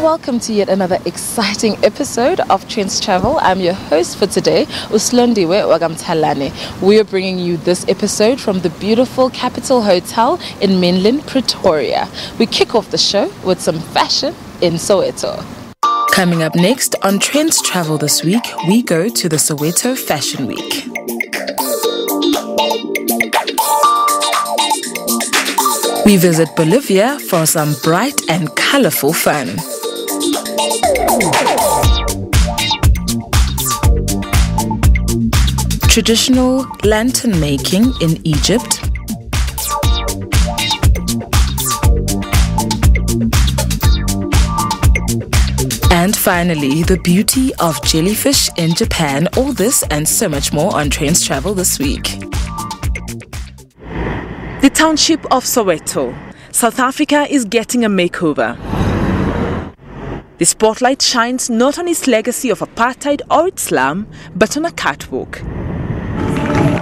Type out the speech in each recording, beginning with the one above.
welcome to yet another exciting episode of Trendz Travel. I'm your host for today, Uslondiwe Wagamtalane. We are bringing you this episode from the beautiful Capital Hotel in mainland Pretoria. We kick off the show with some fashion in Soweto. Coming up next on Trendz Travel this week, we go to the Soweto Fashion Week. We visit Bolivia for some bright and colorful fun. Traditional lantern making in Egypt. And finally, the beauty of jellyfish in Japan. All this and so much more on Trendz Travel this week. The township of Soweto, South Africa, is getting a makeover. The spotlight shines not on its legacy of apartheid or its slum, but on a catwalk.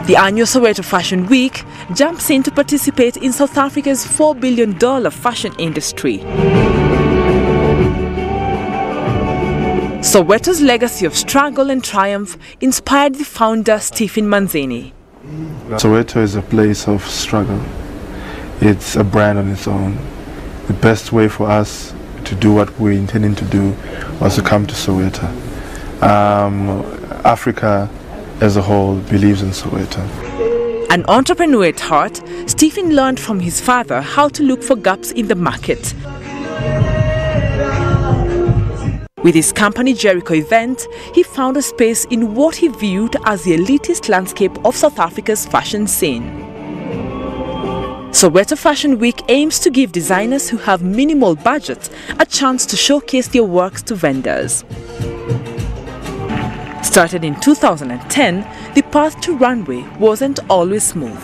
The annual Soweto Fashion Week jumps in to participate in South Africa's $4 billion fashion industry. Soweto's legacy of struggle and triumph inspired the founder Stephen Manzini. Soweto is a place of struggle. It's a brand on its own. The best way for us to do what we're intending to do was to come to Soweto. Africa as a whole believes in Soweto. An entrepreneur at heart, Stephen learned from his father how to look for gaps in the market. With his company Jericho Event, he found a space in what he viewed as the elitist landscape of South Africa's fashion scene. Soweto Fashion Week aims to give designers who have minimal budgets a chance to showcase their works to vendors. Started in 2010, the path to runway wasn't always smooth.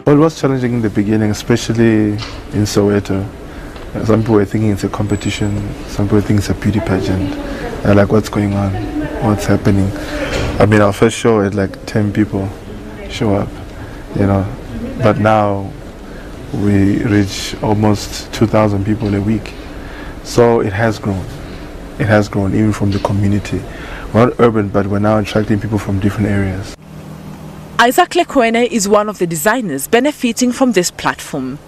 Well, it was challenging in the beginning, especially in Soweto. Some people were thinking it's a competition, some people think it's a beauty pageant. They're like, what's going on? What's happening? I mean, our first show had like 10 people show up, you know. But now we reach almost 2,000 people a week. So it has grown. It has grown even from the community. We're not urban, but we're now attracting people from different areas. Isaac Lekwene is one of the designers benefiting from this platform.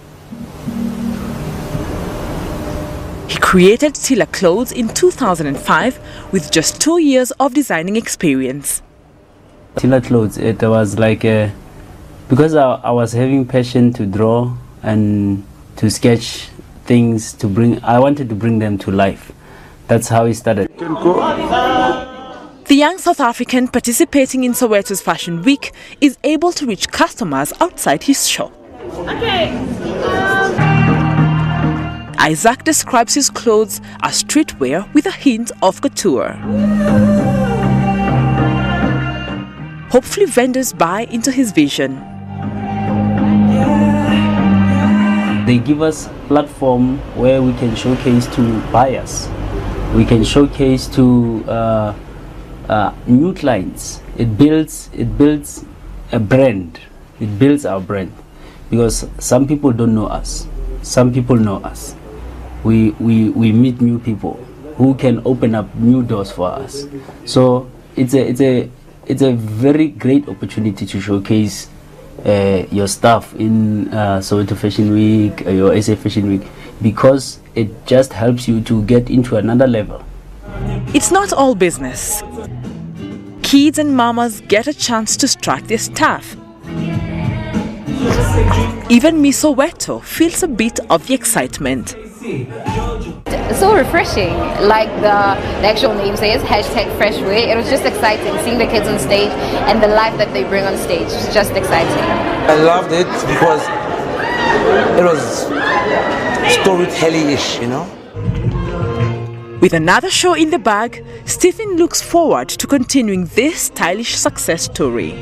He created Tila Clothes in 2005 with just 2 years of designing experience. Tila Clothes, it was like because I was having passion to draw and to sketch things to bring. I wanted to bring them to life. That's how it started. The young South African participating in Soweto's Fashion Week is able to reach customers outside his shop. Isaac describes his clothes as streetwear with a hint of couture. Hopefully vendors buy into his vision. They give us a platform where we can showcase to buyers. We can showcase to new clients. It builds a brand. It builds our brand. Because some people don't know us. Some people know us. We meet new people who can open up new doors for us. So it's a very great opportunity to showcase your stuff in Soweto Fashion Week, your SA Fashion Week, because it just helps you to get into another level. It's not all business. Kids and mamas get a chance to strut their stuff. Even Miss Soweto feels a bit of the excitement. So refreshing, like the actual name says, #freshwear. It was just exciting seeing the kids on stage and the life that they bring on stage. It's just exciting. I loved it because it was storytelling-ish, you know. With another show in the bag, Stephen looks forward to continuing this stylish success story.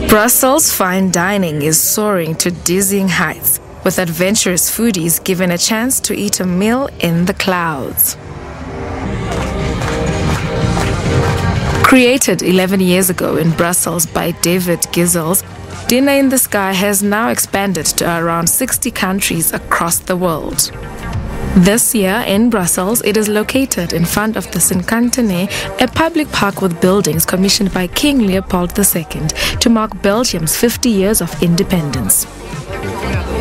Brussels fine dining is soaring to dizzying heights, with adventurous foodies given a chance to eat a meal in the clouds. Created 11 years ago in Brussels by David Gizzels, Dinner in the Sky has now expanded to around 60 countries across the world. This year in Brussels, it is located in front of the Cinquantenaire, a public park with buildings commissioned by King Leopold II to mark Belgium's 50 years of independence.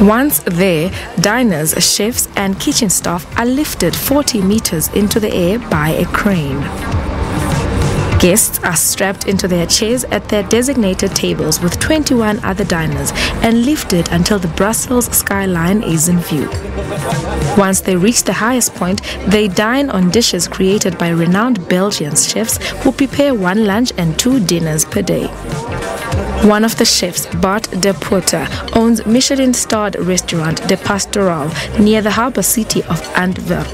Once there, diners, chefs and kitchen staff are lifted 40 meters into the air by a crane. Guests are strapped into their chairs at their designated tables with 21 other diners and lifted until the Brussels skyline is in view. Once they reach the highest point, they dine on dishes created by renowned Belgian chefs who prepare 1 lunch and 2 dinners per day. One of the chefs, Bart de Poorter, owns Michelin-starred restaurant De Pastoral near the harbour city of Antwerp.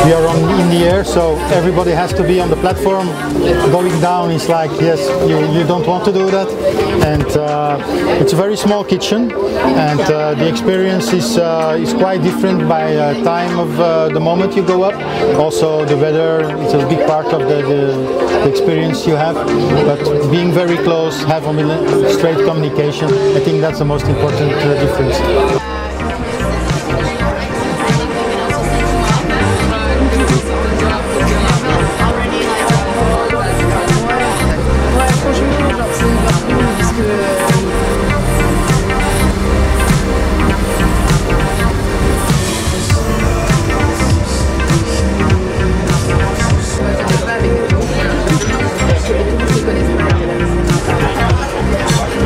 We are in the air, so everybody has to be on the platform. Going down is like, yes, you don't want to do that. And it's a very small kitchen, and the experience is quite different by time of the moment you go up. Also, the weather is a big part of the experience you have. But being very close, having straight communication, I think that's the most important difference.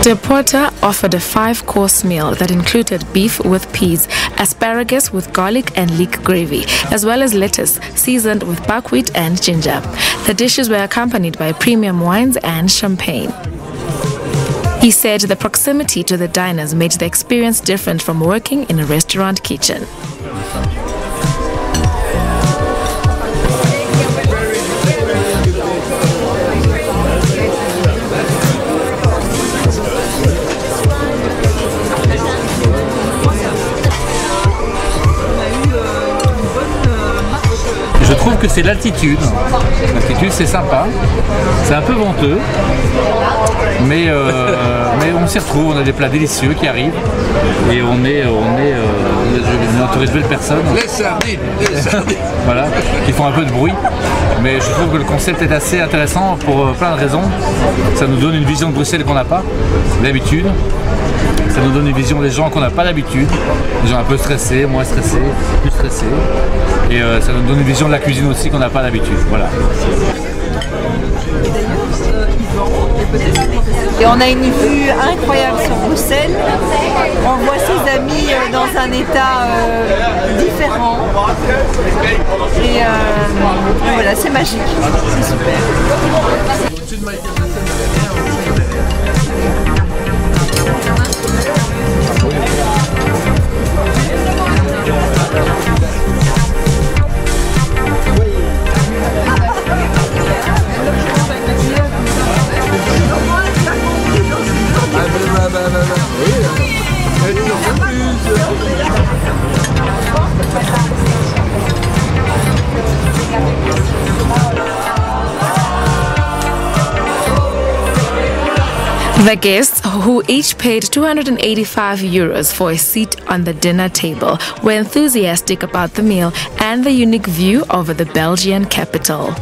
De Poorter offered a 5-course meal that included beef with peas, asparagus with garlic and leek gravy, as well as lettuce seasoned with buckwheat and ginger. The dishes were accompanied by premium wines and champagne. He said the proximity to the diners made the experience different from working in a restaurant kitchen. Je trouve que c'est l'altitude. L'altitude, c'est sympa. C'est un peu venteux. Mais on s'y retrouve. On a des plats délicieux qui arrivent. Et on est entouré de belles personnes. Les sardines. Voilà, qui font un peu de bruit. Mais je trouve que le concept est assez intéressant pour plein de raisons. Ça nous donne une vision de Bruxelles qu'on n'a pas d'habitude. Ça nous donne une vision des gens qu'on n'a pas d'habitude. Des gens un peu stressés, moins stressés, plus stressés. Et ça nous donne une vision de la cuisine aussi qu'on n'a pas d'habitude. Voilà. Et on a une vue incroyable sur Bruxelles. On voit ses amis dans un état différent. Et voilà, c'est magique. C'est super. The guests, who each paid €285 for a seat on the dinner table, were enthusiastic about the meal and the unique view over the Belgian capital.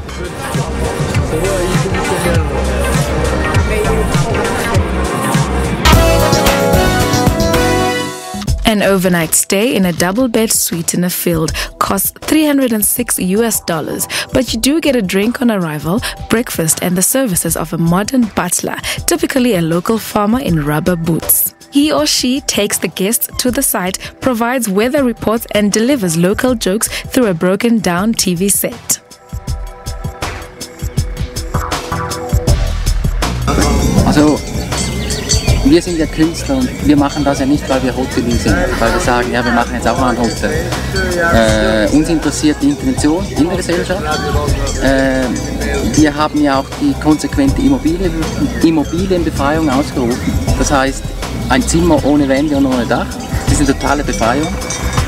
An overnight stay in a double-bed suite in a field costs $306, but you do get a drink on arrival, breakfast and the services of a modern butler, typically a local farmer in rubber boots. He or she takes the guests to the site, provides weather reports and delivers local jokes through a broken-down TV set. Also, wir sind ja Künstler und wir machen das ja nicht, weil wir Hotelier sind, weil wir sagen, ja, wir machen jetzt auch mal ein Hotel. Uns interessiert die Intervention in der Gesellschaft. Wir haben ja auch die konsequente Immobilienbefreiung ausgerufen. Das heißt, ein Zimmer ohne Wände und ohne Dach, das ist eine totale Befreiung,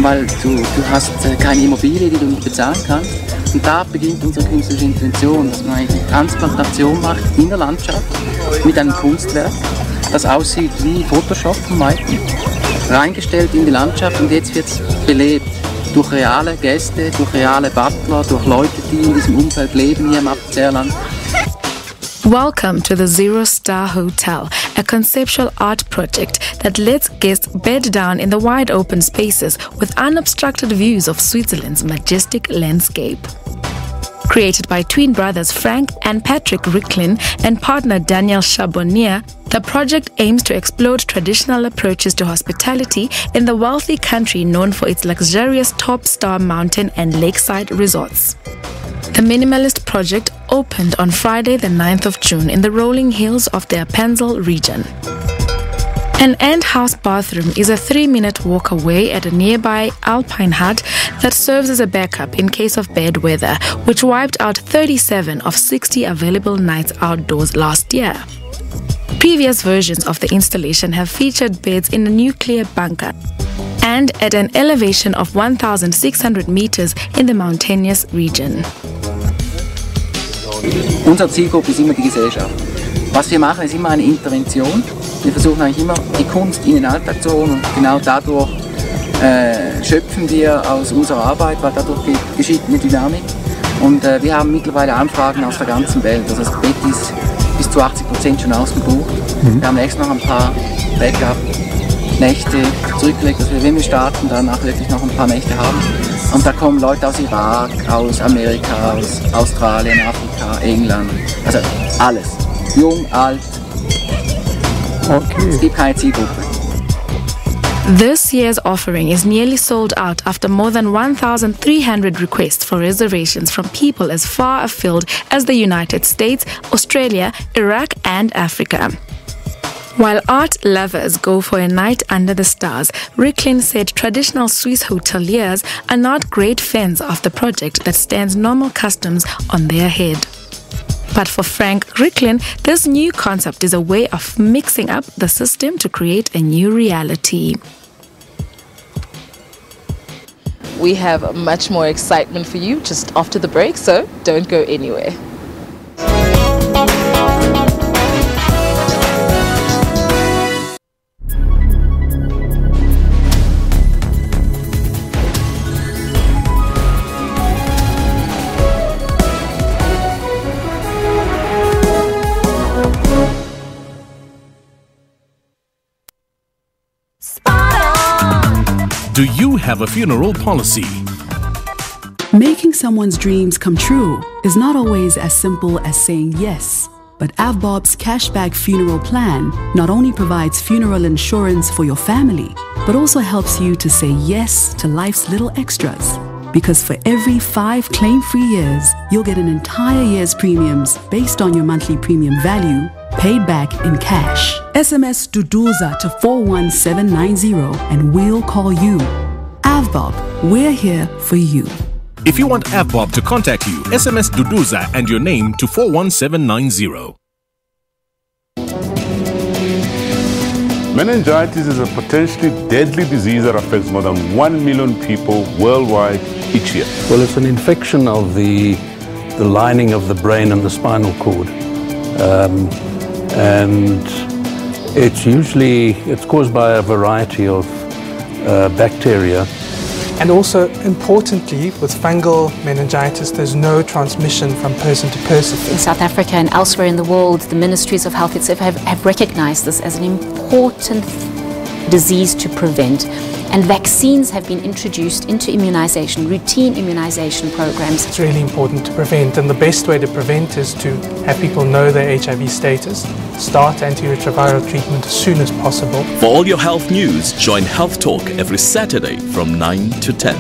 weil du hast keine Immobilie, die du nicht bezahlen kannst. Und da beginnt unsere künstlerische Intervention, dass man eine Transplantation macht in der Landschaft mit einem Kunstwerk, das aussieht wie Photoshop von Weitem, reingestellt in die Landschaft und jetzt wird es belebt. Durch reale Gäste, durch reale Butler, durch Leute, die in diesem Umfeld leben, hier im Appenzellerland. Welcome to the Zero Star Hotel, a conceptual art project that lets guests bed down in the wide open spaces with unobstructed views of Switzerland's majestic landscape. Created by twin brothers Frank and Patrick Ricklin and partner Daniel Charbonnier, the project aims to explore traditional approaches to hospitality in the wealthy country known for its luxurious top-star mountain and lakeside resorts. The minimalist project opened on Friday the 9th of June in the rolling hills of the Appenzell region. An ant house bathroom is a 3-minute walk away at a nearby alpine hut that serves as a backup in case of bad weather, which wiped out 37 of 60 available nights outdoors last year. Previous versions of the installation have featured beds in a nuclear bunker and at an elevation of 1,600 meters in the mountainous region. Unsere Zielgruppe ist immer die Gesellschaft. Was wir machen, ist immer eine Intervention. Wir versuchen eigentlich immer, die Kunst in den Alltag zu holen und genau dadurch schöpfen wir aus unserer Arbeit, weil dadurch geschieht eine Dynamik. Und wir haben mittlerweile Anfragen aus der ganzen Welt. Also das Bett ist bis zu 80% schon ausgebucht. Wir haben extra noch ein paar Backup-Nächte zurückgelegt, dass wir, wenn wir starten, dann auch wirklich noch ein paar Nächte haben. Und da kommen Leute aus Irak, aus Amerika, aus Australien, Afrika, England, also alles. Jung, alt. Okay. Es gibt keine Zielgruppe. This year's offering is nearly sold out after more than 1,300 requests for reservations from people as far afield as the United States, Australia, Iraq and Africa. While art lovers go for a night under the stars, Ricklin said traditional Swiss hoteliers are not great fans of the project that stands normal customs on their head. But for Frank Ricklin, this new concept is a way of mixing up the system to create a new reality. We have much more excitement for you just after the break, so don't go anywhere. Do you have a funeral policy? Making someone's dreams come true is not always as simple as saying yes. But Avbob's Cashback Funeral Plan not only provides funeral insurance for your family, but also helps you to say yes to life's little extras. Because for every 5 claim-free years, you'll get an entire year's premiums based on your monthly premium value, paid back in cash. SMS Duduza to 41790 and we'll call you. Avbob, we're here for you. If you want Avbob to contact you, SMS Duduza and your name to 41790. Meningitis is a potentially deadly disease that affects more than 1 million people worldwide each year. Well, it's an infection of the lining of the brain and the spinal cord. And it's caused by a variety of bacteria. And also, importantly, with fungal meningitis, there's no transmission from person to person. In South Africa and elsewhere in the world, the ministries of health etc. have recognized this as an important disease to prevent. And vaccines have been introduced into immunization, routine immunization programs. It's really important to prevent, and the best way to prevent is to have people know their HIV status, start antiretroviral treatment as soon as possible. For all your health news, join Health Talk every Saturday from 9 to 10.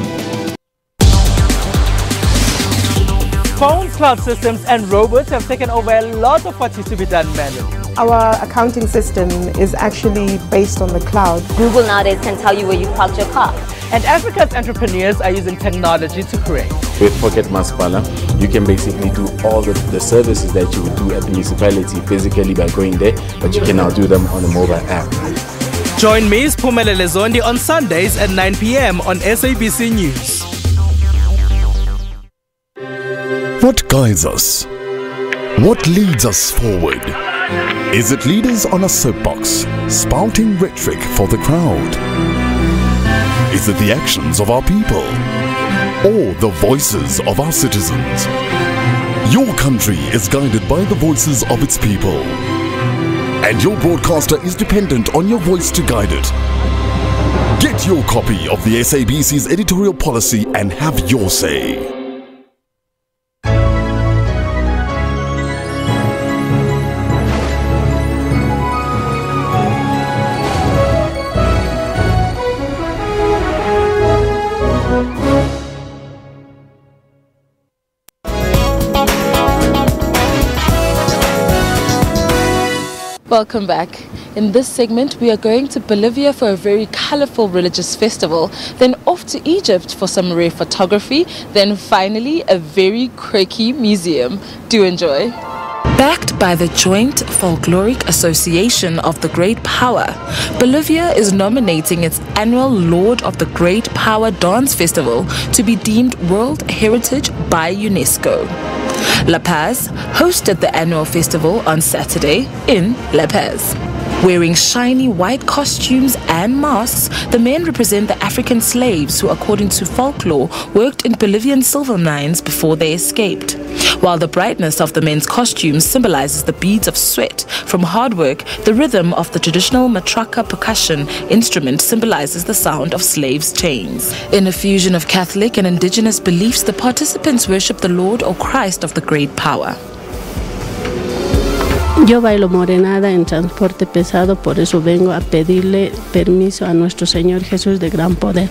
Phones, cloud systems and robots have taken over a lot of what used to be done manually. Our accounting system is actually based on the cloud. Google nowadays can tell you where you parked your car. And Africa's entrepreneurs are using technology to create. With Pocket Masipala, you can basically do all the services that you would do at the municipality physically by going there, but you can now do them on a mobile app. Join me, Phumelele Zondi, on Sundays at 9 p.m. on SABC News. What guides us? What leads us forward? Is it leaders on a soapbox, spouting rhetoric for the crowd? Is it the actions of our people? Or the voices of our citizens? Your country is guided by the voices of its people. And your broadcaster is dependent on your voice to guide it. Get your copy of the SABC's editorial policy and have your say. Welcome back. In this segment, we are going to Bolivia for a very colorful religious festival, then off to Egypt for some rare photography, then finally a very quirky museum. Do enjoy. Backed by the Joint Folkloric Association of the Great Power, Bolivia is nominating its annual Lord of the Great Power Dance Festival to be deemed World Heritage by UNESCO. La Paz hosted the annual festival on Saturday in La Paz. Wearing shiny white costumes and masks, the men represent the African slaves who, according to folklore, worked in Bolivian silver mines before they escaped. While the brightness of the men's costumes symbolizes the beads of sweat from hard work, the rhythm of the traditional matraca percussion instrument symbolizes the sound of slaves' chains. In a fusion of Catholic and indigenous beliefs, the participants worship the Lord or Christ of the Great Power. Yo bailo morenada en transporte pesado, por eso vengo a pedirle permiso a nuestro Señor Jesús de gran poder.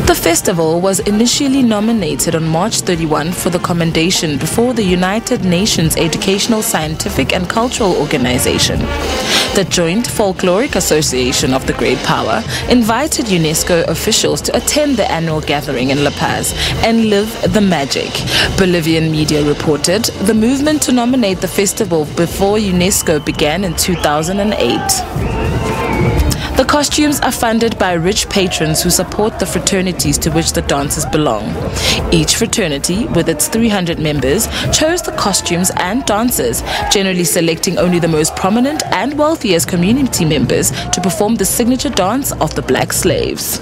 The festival was initially nominated on March 31 for the commendation before the United Nations Educational, Scientific and Cultural Organization. The Joint Folkloric Association of the Great Power invited UNESCO officials to attend the annual gathering in La Paz and live the magic. Bolivian media reported the movement to nominate the festival before UNESCO began in 2008. The costumes are funded by rich patrons who support the fraternities to which the dancers belong. Each fraternity, with its 300 members, chose the costumes and dancers, generally selecting only the most prominent and wealthiest community members to perform the signature dance of the black slaves.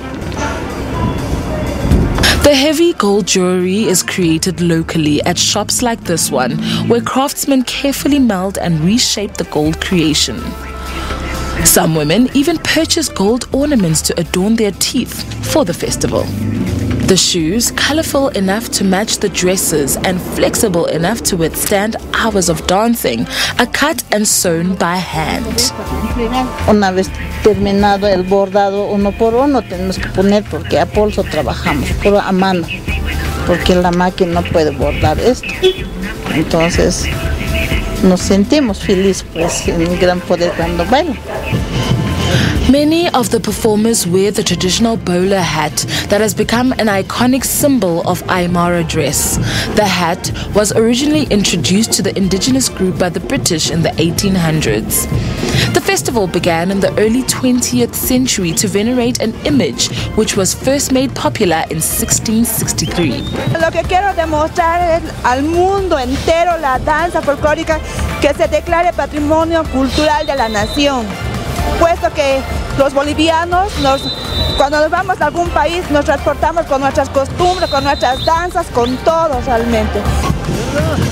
The heavy gold jewelry is created locally at shops like this one, where craftsmen carefully melt and reshape the gold creation. Some women even purchase gold ornaments to adorn their teeth for the festival. The shoes, colorful enough to match the dresses and flexible enough to withstand hours of dancing, are cut and sewn by hand. Una vez terminado el bordado uno por uno tenemos que poner porque a pulso trabajamos, puro a mano, porque la máquina no puede bordar esto. Entonces nos sentimos felices pues en gran poder cuando bailan. Many of the performers wear the traditional bowler hat that has become an iconic symbol of Aymara dress. The hat was originally introduced to the indigenous group by the British in the 1800s. The festival began in the early 20th century to venerate an image which was first made popular in 1663. Lo que quiero demostrar es al mundo entero la danza folclórica que se declare patrimonio cultural de la nación. Puesto que los bolivianos, cuando nos vamos a algún país, nos transportamos con nuestras costumbres, con nuestras danzas, con todo realmente.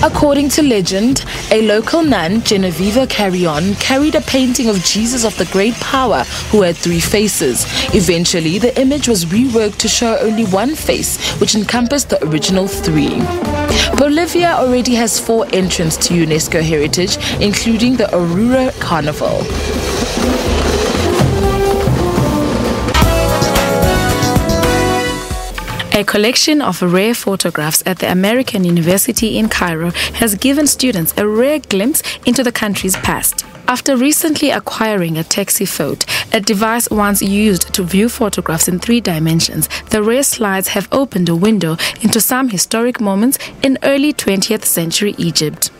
According to legend, a local nun, Genevieve Carrion, carried a painting of Jesus of the Great Power who had 3 faces. Eventually, the image was reworked to show only one face, which encompassed the original 3. Bolivia already has 4 entrants to UNESCO Heritage, including the Aurora Carnival. A collection of rare photographs at the American University in Cairo has given students a rare glimpse into the country's past. After recently acquiring a Taxiphote, a device once used to view photographs in 3 dimensions, the rare slides have opened a window into some historic moments in early 20th century Egypt.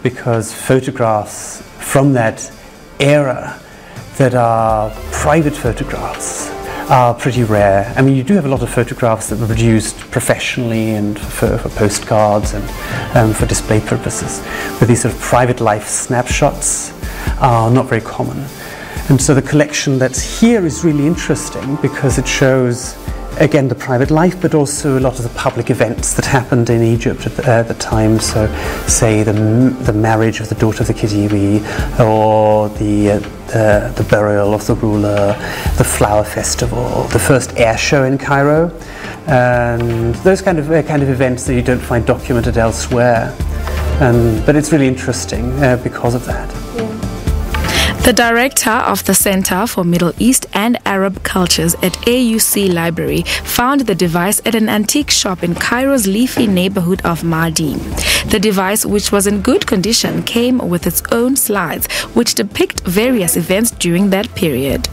Because photographs from that era that are private photographs are pretty rare. I mean, you do have a lot of photographs that were produced professionally and for postcards and for display purposes, but these sort of private life snapshots are not very common. And so the collection that's here is really interesting because it shows, again, the private life, but also a lot of the public events that happened in Egypt at the time. So, say the marriage of the daughter of the Khedive, or the burial of the ruler, the flower festival, the first air show in Cairo, and those kind of events that you don't find documented elsewhere. But it's really interesting because of that. The director of the Center for Middle East and Arab Cultures at AUC Library found the device at an antique shop in Cairo's leafy neighborhood of Maadi. The device, which was in good condition, came with its own slides, which depict various events during that period.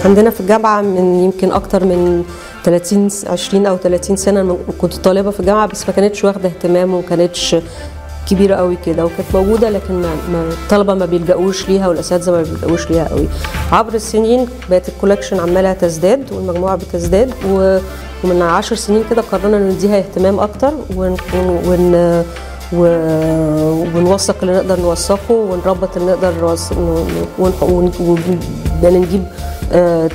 عندنا في الجامعة من يمكن أكتر من 20 أو 30 سنة كنت طالبة في الجامعة، بس ما كانتش واخدة اهتمام وما كانتش كبيرة قوي كده، وكانت موجودة لكن الطلبة ما بيلجأوش ليها والأساتذة ما بيلجأوش ليها قوي. عبر السنين بقت الكولكشن عمالة تزداد والمجموعة بتزداد، ومن 10 سنين كده قررنا نديها اهتمام أكتر ونوثق اللي نقدر نوثقه ونربط اللي نقدر ونجيب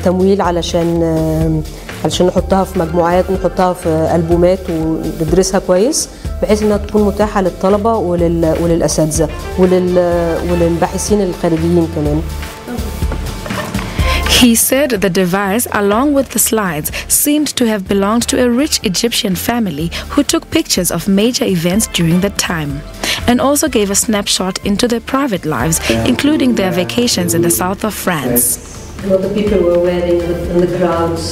تمويل علشان نحطها في مجموعات، نحطها في ألبومات وندرسها كويس بحيث انها تكون متاحة للطلبة وللأساتذة وللباحثين الخارجيين كمان. He said the device, along with the slides, seemed to have belonged to a rich Egyptian family who took pictures of major events during that time, and also gave a snapshot into their private lives, including their vacations in the south of France. What the people were wearing in the crowds.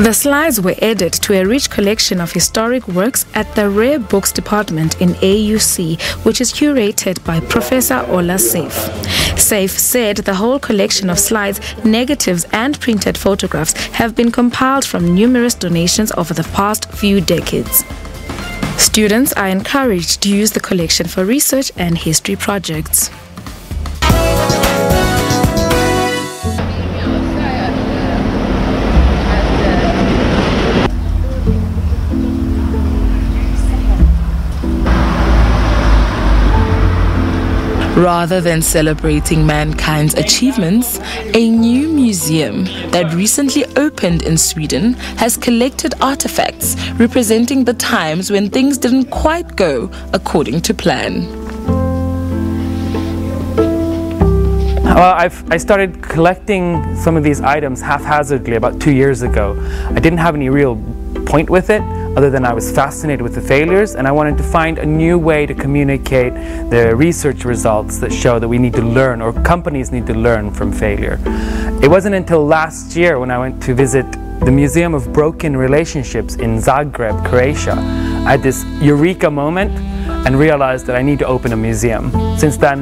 The slides were added to a rich collection of historic works at the Rare Books Department in AUC, which is curated by Professor Ola Saif. Saif said the whole collection of slides, negatives and printed photographs have been compiled from numerous donations over the past few decades. Students are encouraged to use the collection for research and history projects. Rather than celebrating mankind's achievements, a new museum that recently opened in Sweden has collected artifacts representing the times when things didn't quite go according to plan. Well, I started collecting some of these items haphazardly about 2 years ago. I didn't have any real point with it, other than I was fascinated with the failures, and I wanted to find a new way to communicate the research results that show that we need to learn, or companies need to learn from failure. It wasn't until last year when I went to visit the Museum of Broken Relationships in Zagreb, Croatia. I had this eureka moment and realized that I need to open a museum. Since then,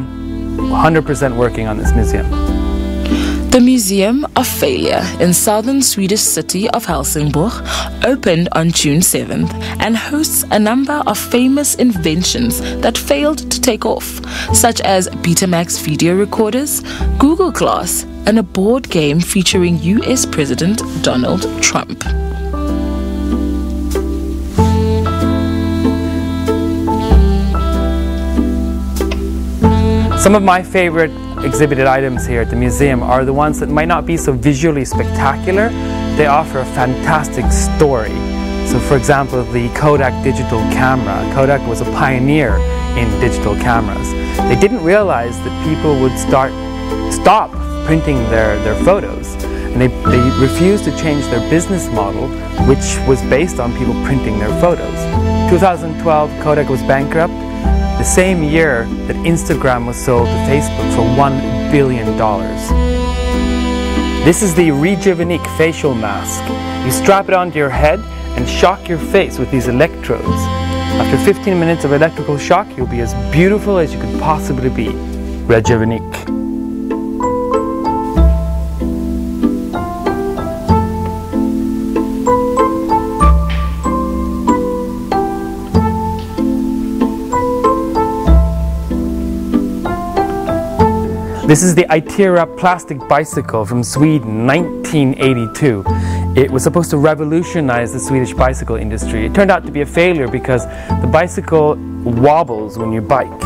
100% working on this museum. The Museum of Failure in southern Swedish city of Helsingborg opened on June 7th and hosts a number of famous inventions that failed to take off, such as Betamax video recorders, Google Glass, and a board game featuring US President Donald Trump. Some of my favorite exhibited items here at the museum are the ones that might not be so visually spectacular. They offer a fantastic story. So for example, the Kodak digital camera. Kodak was a pioneer in digital cameras. They didn't realize that people would stop printing their photos, and they refused to change their business model, which was based on people printing their photos. 2012, Kodak was bankrupt. The same year that Instagram was sold to Facebook for $1 billion. This is the Rejuvenate facial mask. You strap it onto your head and shock your face with these electrodes. After 15 minutes of electrical shock, you'll be as beautiful as you could possibly be. Rejuvenate. This is the Itera plastic bicycle from Sweden, 1982. It was supposed to revolutionize the Swedish bicycle industry. It turned out to be a failure because the bicycle wobbles when you bike.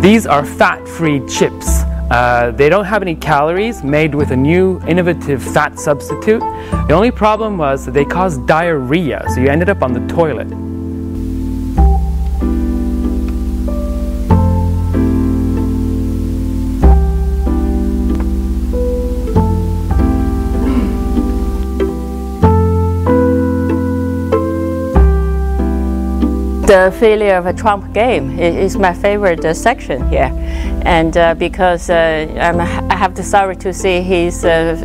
These are fat-free chips. They don't have any calories, made with a new innovative fat substitute. The only problem was that they caused diarrhea, so you ended up on the toilet. The failure of a Trump game is my favorite section here, and because I have the sorry to say himself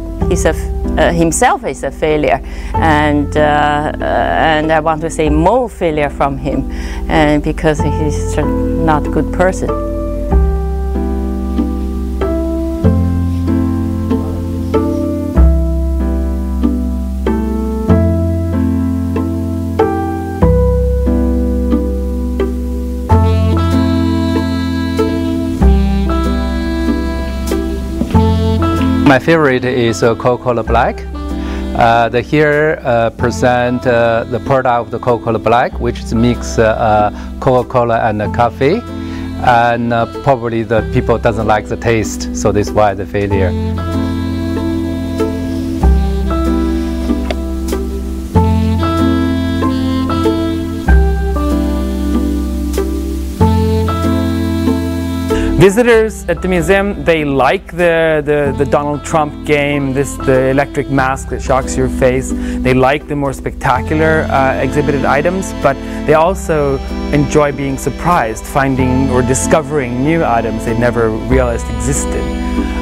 is a failure, and I want to say more failure from him, and because he's not a good person. My favorite is Coca-Cola Black. Here present the product of the Coca-Cola Black, which is mix Coca-Cola and coffee, and probably the people doesn't like the taste, so that's why the failure. Visitors at the museum, they like the Donald Trump game, the electric mask that shocks your face. They like the more spectacular exhibited items, but they also enjoy being surprised, finding or discovering new items they never realized existed.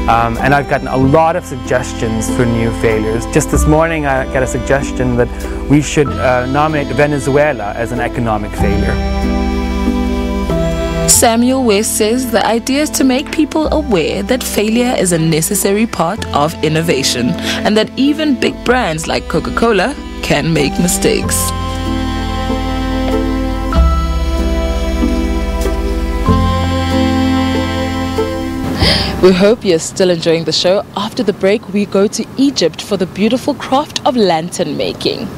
And I've gotten a lot of suggestions for new failures. Just this morning I got a suggestion that we should nominate Venezuela as an economic failure. Samuel West says the idea is to make people aware that failure is a necessary part of innovation and that even big brands like Coca-Cola can make mistakes. We hope you're still enjoying the show. After the break, we go to Egypt for the beautiful craft of lantern making.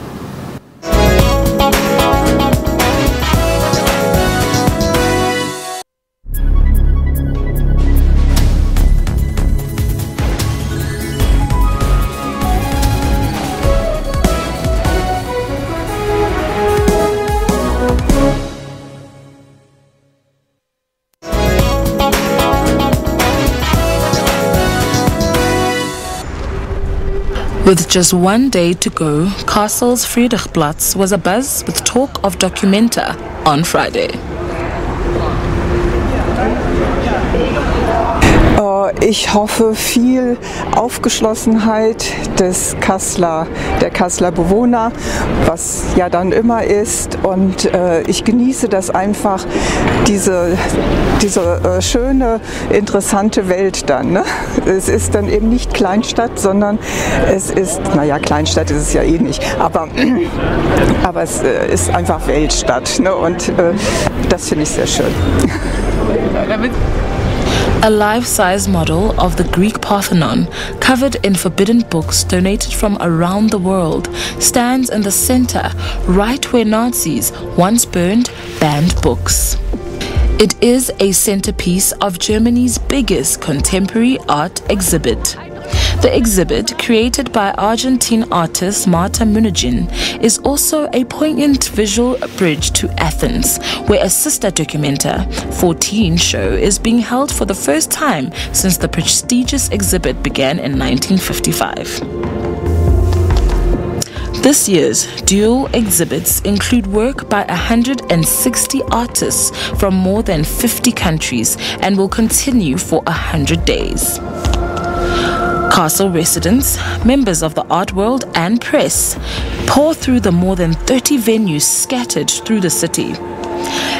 With just one day to go, Castle's Friedrichsplatz was abuzz with talk of Documenta on Friday. Ich hoffe viel Aufgeschlossenheit der Kasseler Bewohner, was ja dann immer ist, und ich genieße das einfach, diese schöne, interessante Welt dann. Ne? Es ist dann eben nicht Kleinstadt, sondern es ist, naja, Kleinstadt ist es ja eh nicht, aber es ist einfach Weltstadt, ne? Und das finde ich sehr schön. A life-size model of the Greek Parthenon, covered in forbidden books donated from around the world, stands in the center, right where Nazis once banned books. It is a centerpiece of Germany's biggest contemporary art exhibit. The exhibit, created by Argentine artist Marta Munagin, is also a poignant visual bridge to Athens, where a sister Documenta 14 show is being held for the first time since the prestigious exhibit began in 1955. This year's dual exhibits include work by 160 artists from more than 50 countries and will continue for 100 days. Castle residents, members of the art world and press pour through the more than 30 venues scattered through the city.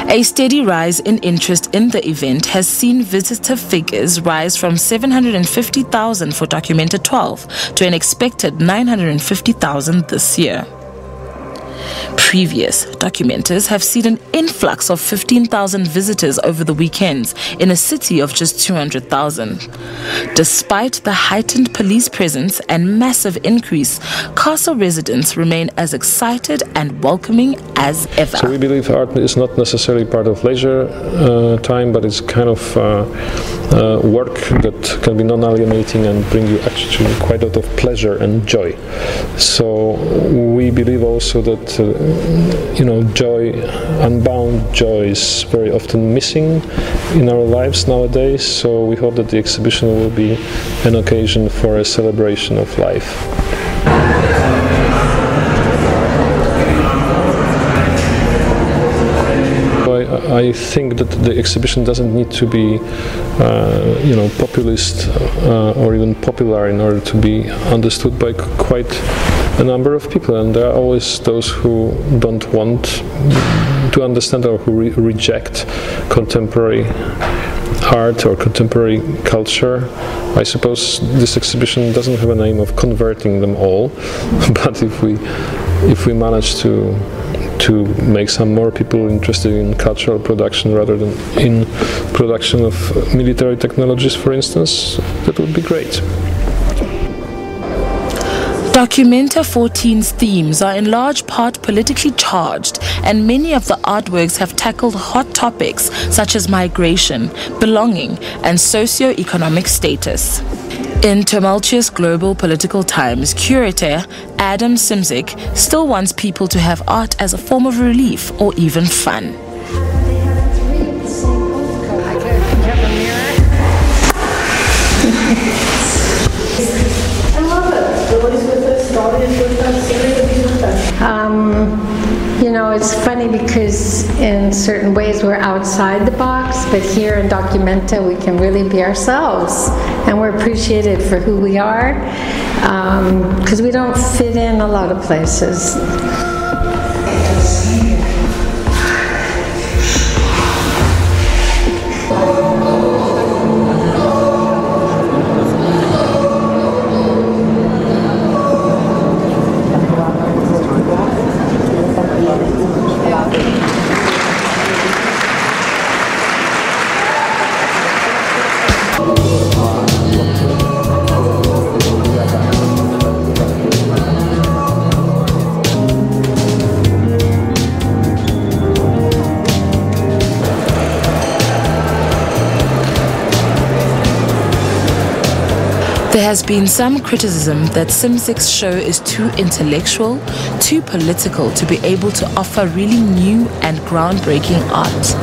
A steady rise in interest in the event has seen visitor figures rise from 750,000 for Documenta 12 to an expected 950,000 this year. Previous documenters have seen an influx of 15,000 visitors over the weekends in a city of just 200,000. Despite the heightened police presence and massive increase, castle residents remain as excited and welcoming as ever. So we believe art is not necessarily part of leisure time, but it's kind of work that can be non-alienating and bring you actually quite a lot of pleasure and joy. So we believe also that joy, unbound joy, is very often missing in our lives nowadays. So we hope that the exhibition will be an occasion for a celebration of life. I think that the exhibition doesn't need to be, populist or even popular in order to be understood by quite a number of people. And there are always those who don't want to understand or who reject contemporary art or contemporary culture. I suppose this exhibition doesn't have an aim of converting them all, but if we manage to make some more people interested in cultural production rather than in production of military technologies, for instance, that would be great. Documenta 14's themes are in large part politically charged, and many of the artworks have tackled hot topics such as migration, belonging, and socio-economic status. In tumultuous global political times, curator Adam Simzik still wants people to have art as a form of relief or even fun. It's funny because in certain ways we're outside the box, but here in Documenta we can really be ourselves, and we're appreciated for who we are, because we don't fit in a lot of places. There has been some criticism that Simzik's show is too intellectual, too political to be able to offer really new and groundbreaking art.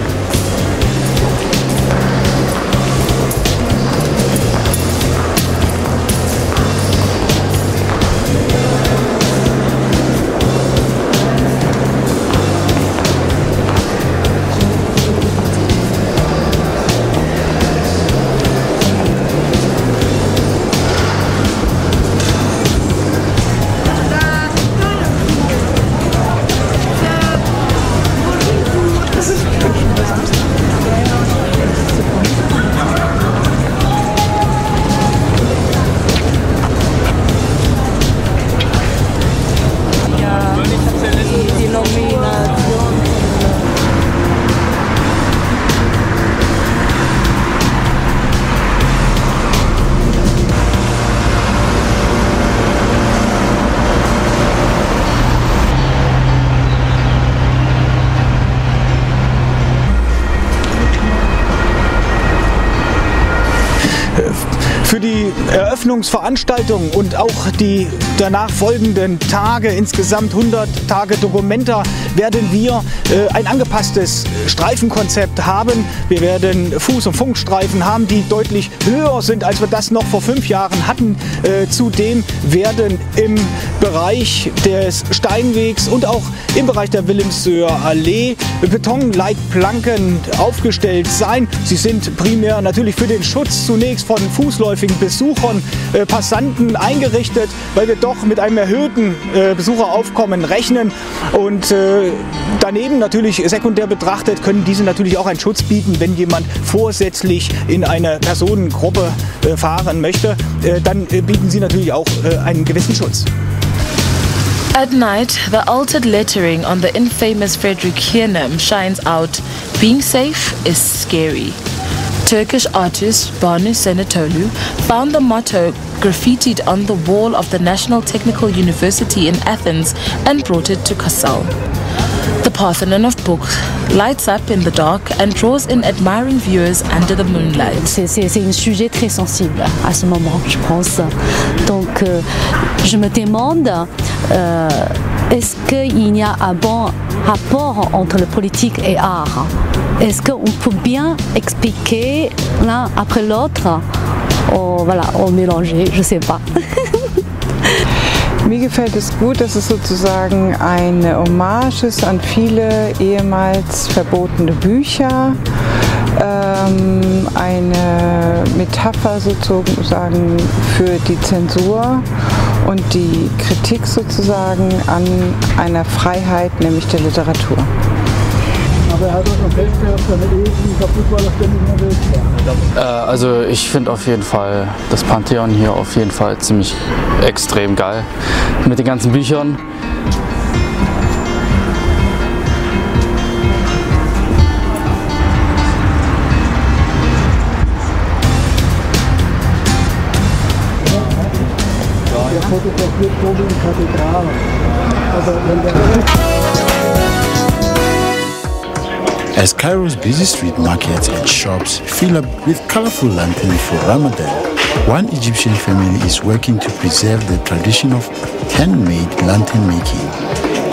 Für die Eröffnungsveranstaltung und auch die danach folgenden Tage, insgesamt 100 Tage Documenta, werden wir ein angepasstes Streifenkonzept haben. Wir werden Fuß- und Funkstreifen haben, die deutlich höher sind, als wir das noch vor 5 Jahren hatten. Zudem werden im Bereich des Steinwegs und auch im Bereich der Wilhelmshöher Allee Betonleitplanken aufgestellt sein. Sie sind primär natürlich für den Schutz zunächst von fußläufigen Besuchern, Passanten eingerichtet, weil wir doch mit einem erhöhten Besucheraufkommen rechnen. Und daneben natürlich sekundär betrachtet können diese natürlich auch einen Schutz bieten, wenn jemand vorsätzlich in eine Personengruppe fahren möchte, dann bieten sie natürlich auch einen gewissen Schutz. At night, the altered lettering on the infamous Frederick Hiernem shines out. Being safe is scary. Turkish artist Banu Senetolu found the motto graffitied on the wall of the National Technical University in Athens and brought it to Kassel. The Parthenon of books lights up in the dark and draws in admiring viewers under the moonlight. C'est un sujet très sensible à ce moment, je pense. Donc, je me demande, est-ce qu'il y a un bon rapport entre le politique et art? Est-ce qu'on peut bien expliquer l'un après l'autre? Voilà, mélanger, je ne sais pas. Mir gefällt es gut, dass es sozusagen eine Hommage ist an viele ehemals verbotene Bücher, eine Metapher sozusagen für die Zensur und die Kritik sozusagen an einer Freiheit, nämlich der Literatur. Also ich finde auf jeden Fall das Pantheon hier auf jeden Fall ziemlich extrem geil mit den ganzen Büchern. As Cairo's busy street markets and shops fill up with colorful lanterns for Ramadan, one Egyptian family is working to preserve the tradition of handmade lantern making.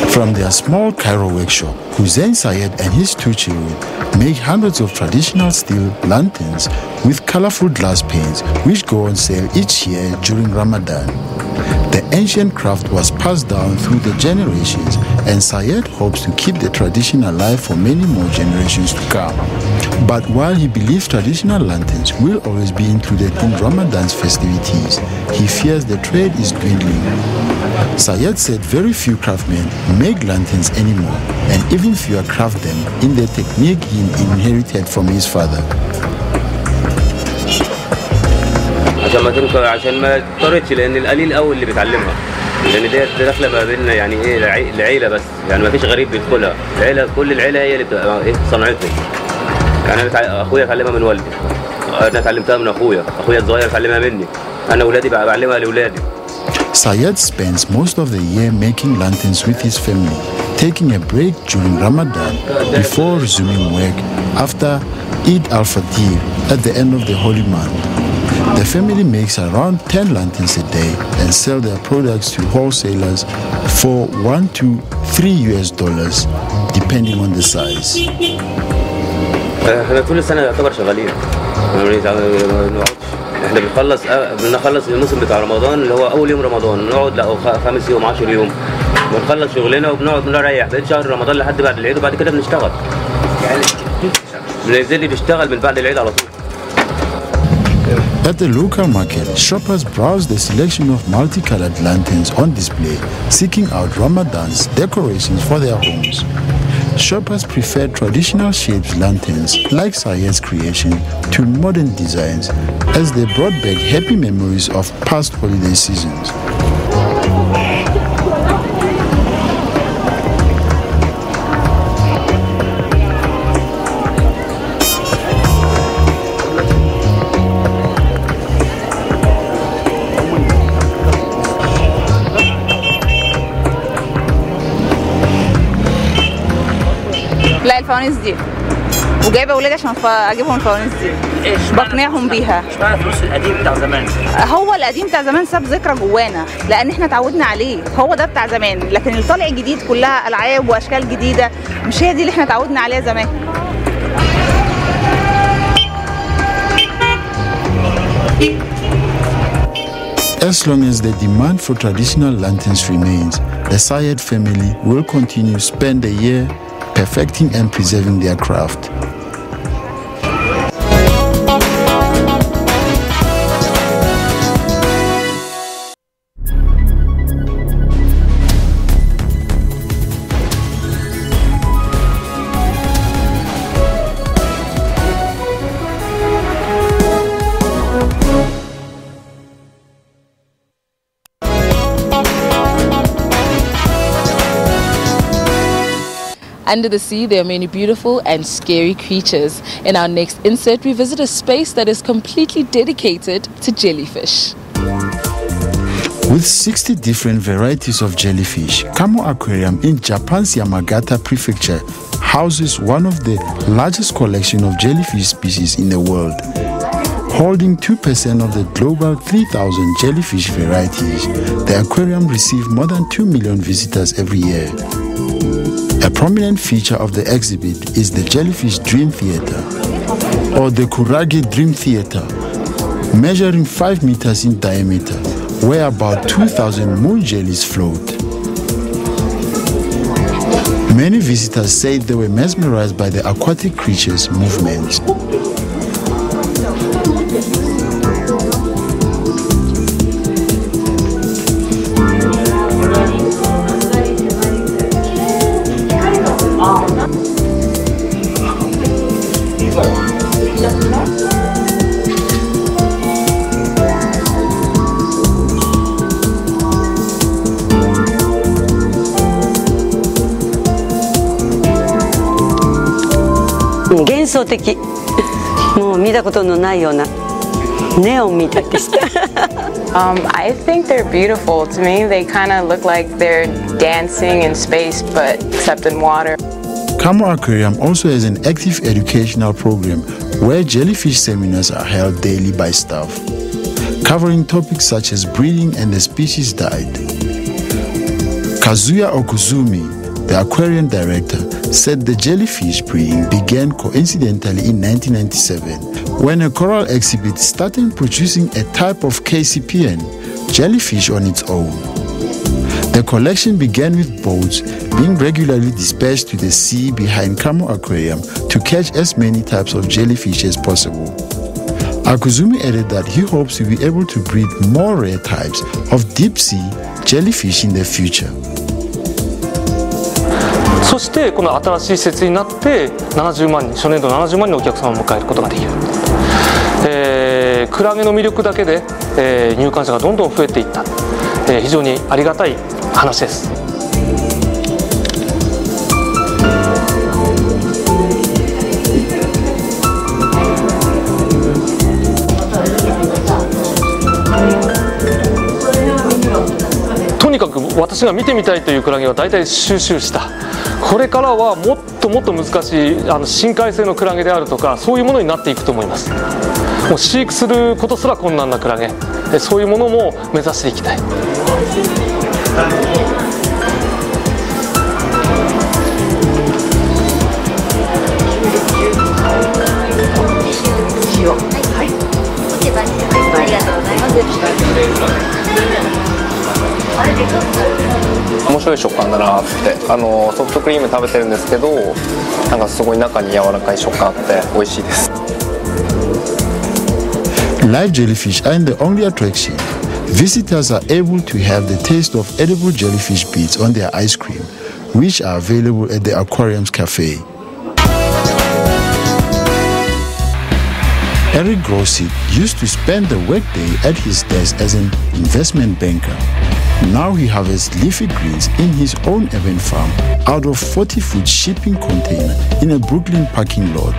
From their small Cairo workshop, Hussein Sayed and his two children make hundreds of traditional steel lanterns with colorful glass panes which go on sale each year during Ramadan. The ancient craft was passed down through the generations, and Sayed hopes to keep the tradition alive for many more generations to come. But while he believes traditional lanterns will always be included in Ramadan's festivities, he fears the trade is dwindling. Sayed said very few craftsmen make lanterns anymore, and even fewer craft them in the technique he inherited from his father. عشان ما تضطرش لان القليل قوي اللي بيتعلمها لان ديت داخله ما بيننا يعني ايه العيله بس يعني ما فيش غريب بيدخلها العيله كل العيله هي اللي بتبقى ايه صنعتها يعني انا اخويا اتعلمها من والدي انا اتعلمتها من اخويا الصغير اتعلمها مني انا اولادي بعلمها لاولادي. Sayed spends most of the year making lanterns with his family, taking a break during Ramadan before resuming work after Eid al-Fitr at the end of the holy month. The family makes around 10 lanterns a day and sell their products to wholesalers for $1 to $3 depending on the size. احنا طول السنه يعتبر شغالين احنا بنخلص الموسم بتاع رمضان اللي هو اول يوم رمضان نقعد لا 5 يوم 10 يوم بنخلص شغلنا وبنقعد نريح بقيت شهر رمضان لحد بعد العيد وبعد كده بنشتغل يعني بنبتدي بنشتغل من بعد العيد على طول. At the local market, shoppers browse the selection of multicolored lanterns on display, seeking out Ramadan's decorations for their homes. Shoppers prefer traditional shaped lanterns like Sayed's creation to modern designs as they brought back happy memories of past holiday seasons. لا الفوانيس دي وجايبه اولادي عشان اجيبهم الفوانيس دي بقنعهم بيها. اشمعنى الفلوس القديم بتاع زمان؟ هو القديم بتاع زمان ساب ذكرى جوانا لان احنا اتعودنا عليه، هو ده بتاع زمان، لكن اللي طالع جديد كلها العاب واشكال جديده مش هي دي اللي احنا اتعودنا عليها زمان. As long as the demand for traditional lanterns remains, the Sayed family will continue to spend the year perfecting and preserving their craft. Under the sea, there are many beautiful and scary creatures. In our next insert, we visit a space that is completely dedicated to jellyfish. With 60 different varieties of jellyfish, Kamo Aquarium in Japan's Yamagata Prefecture houses one of the largest collections of jellyfish species in the world. Holding 2% of the global 3,000 jellyfish varieties, the aquarium receives more than 2 million visitors every year. A prominent feature of the exhibit is the Jellyfish Dream Theater, or the Kurage Dream Theater, measuring 5 meters in diameter, where about 2,000 moon jellies float. Many visitors say they were mesmerized by the aquatic creatures' movements. I think they're beautiful. To me, they kind of look like they're dancing in space, but except in water. Kamo Aquarium also has an active educational program where jellyfish seminars are held daily by staff, covering topics such as breeding and the species diet. Kazuya Okuzumi, the aquarium director, said the jellyfish breeding began coincidentally in 1997 when a coral exhibit started producing a type of KCPN, jellyfish on its own. The collection began with boats being regularly dispatched to the sea behind Kamo Aquarium to catch as many types of jellyfish as possible. Akuzumi added that he hopes to be able to breed more rare types of deep-sea jellyfish in the future. そしてこの新しい施設になって70万人、初年度70万人のお客様を迎えることができる。クラゲの魅力だけで、入館者がどんどん増えていった。非常にありがたい話です。とにかく私が見てみたいというクラゲは大体収集した。これからはもっともっと難しい深海性のクラゲであるとかそういうものになっていくと思います。もう飼育することすら困難なクラゲ、そういうものも目指していきたい。面白い食感だなって、ソフトクリーム食べてるんですけど、なんかすごい中に柔らかい食感あって美味しいです。Live jellyfish aren't the only attraction. Visitors are able to have the taste of edible jellyfish bits on their ice cream, which are available at the aquarium's cafe. Eric Grossi used to spend the workday at his desk as an investment banker. Now he harvests leafy greens in his own urban farm out of 40-foot shipping container in a Brooklyn parking lot.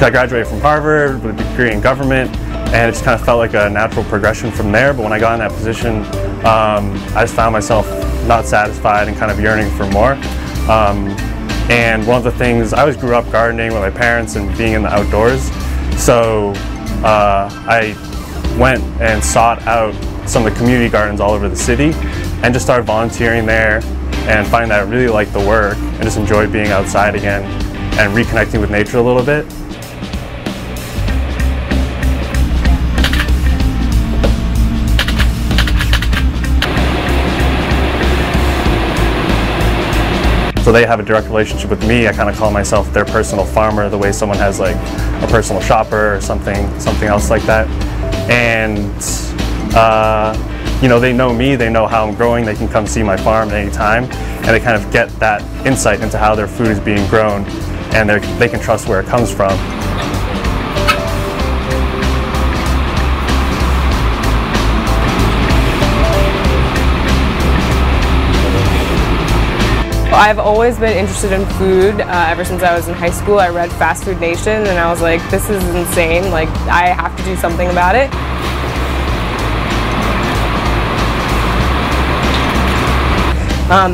I graduated from Harvard with a degree in government, and it just kind of felt like a natural progression from there. But when I got in that position, I just found myself not satisfied and kind of yearning for more. And one of the things, I always grew up gardening with my parents and being in the outdoors. So I went and sought out some of the community gardens all over the city and just started volunteering there and finding that I really liked the work and just enjoyed being outside again and reconnecting with nature a little bit. So they have a direct relationship with me. I kind of call myself their personal farmer, the way someone has like a personal shopper or something else like that. And you know, they know me, they know how I'm growing, they can come see my farm at any time, and they kind of get that insight into how their food is being grown, and they can trust where it comes from. I've always been interested in food. Ever since I was in high school, I read Fast Food Nation, and I was like, this is insane, like I have to do something about it.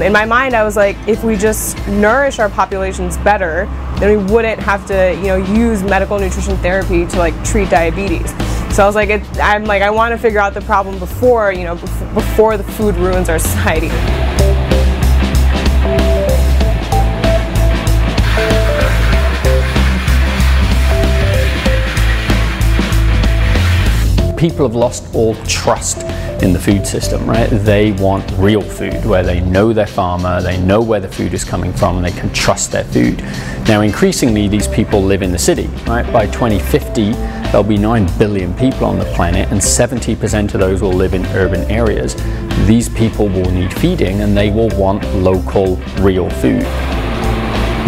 In my mind, I was like, if we just nourish our populations better, then we wouldn't have to, you know, use medical nutrition therapy to like treat diabetes. So I was like, I want to figure out the problem before, you know, before the food ruins our society. People have lost all trust in the food system, right? They want real food where they know their farmer, they know where the food is coming from, and they can trust their food. Now, increasingly, these people live in the city, right? By 2050, there'll be 9 billion people on the planet, and 70% of those will live in urban areas. These people will need feeding, and they will want local, real food.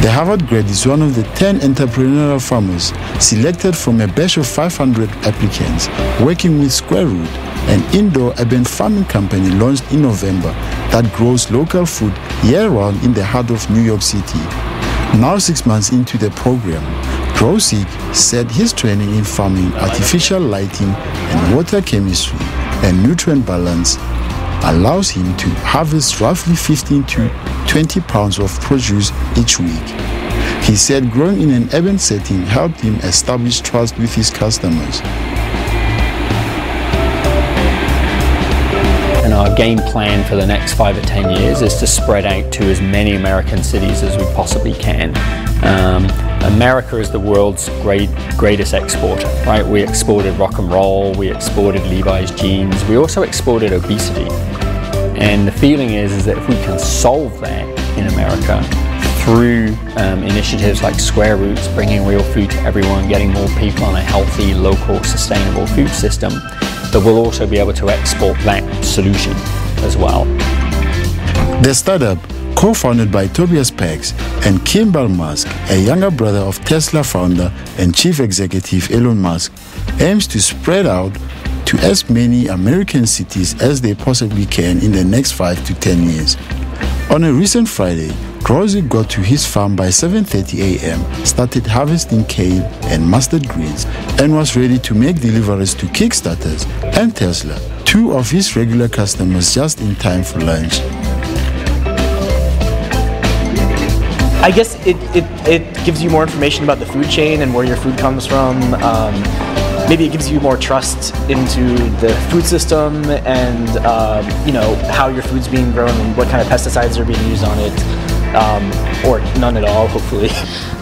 The Harvard grad is one of the 10 entrepreneurial farmers selected from a batch of 500 applicants working with Square Root, an indoor urban farming company launched in November that grows local food year-round in the heart of New York City. Now 6 months into the program, Grosik said his training in farming, artificial lighting, and water chemistry and nutrient balance allows him to harvest roughly 15 to 20 pounds of produce each week. He said growing in an urban setting helped him establish trust with his customers. And our game plan for the next 5 or 10 years is to spread out to as many American cities as we possibly can. America is the world's greatest exporter, right? We exported rock and roll, we exported Levi's jeans, we also exported obesity. And the feeling is that if we can solve that in America through initiatives like Square Roots, bringing real food to everyone, getting more people on a healthy, local, sustainable food system, that we'll also be able to export that solution as well. The startup, co-founded by Tobias Pax and Kimball Musk, a younger brother of Tesla founder and chief executive Elon Musk, aims to spread out to as many American cities as they possibly can in the next 5 to 10 years. On a recent Friday, Grosik got to his farm by 7:30 a.m., started harvesting kale and mustard greens, and was ready to make deliveries to Kickstarters and Tesla, 2 of his regular customers, just in time for lunch. I guess it gives you more information about the food chain and where your food comes from. Maybe it gives you more trust into the food system and you know, how your food's being grown and what kind of pesticides are being used on it, or none at all, hopefully.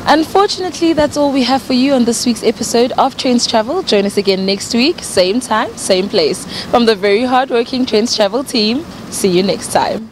Unfortunately, that's all we have for you on this week's episode of Trendz Travel. Join us again next week, same time, same place. From the very hardworking Trendz Travel team, see you next time.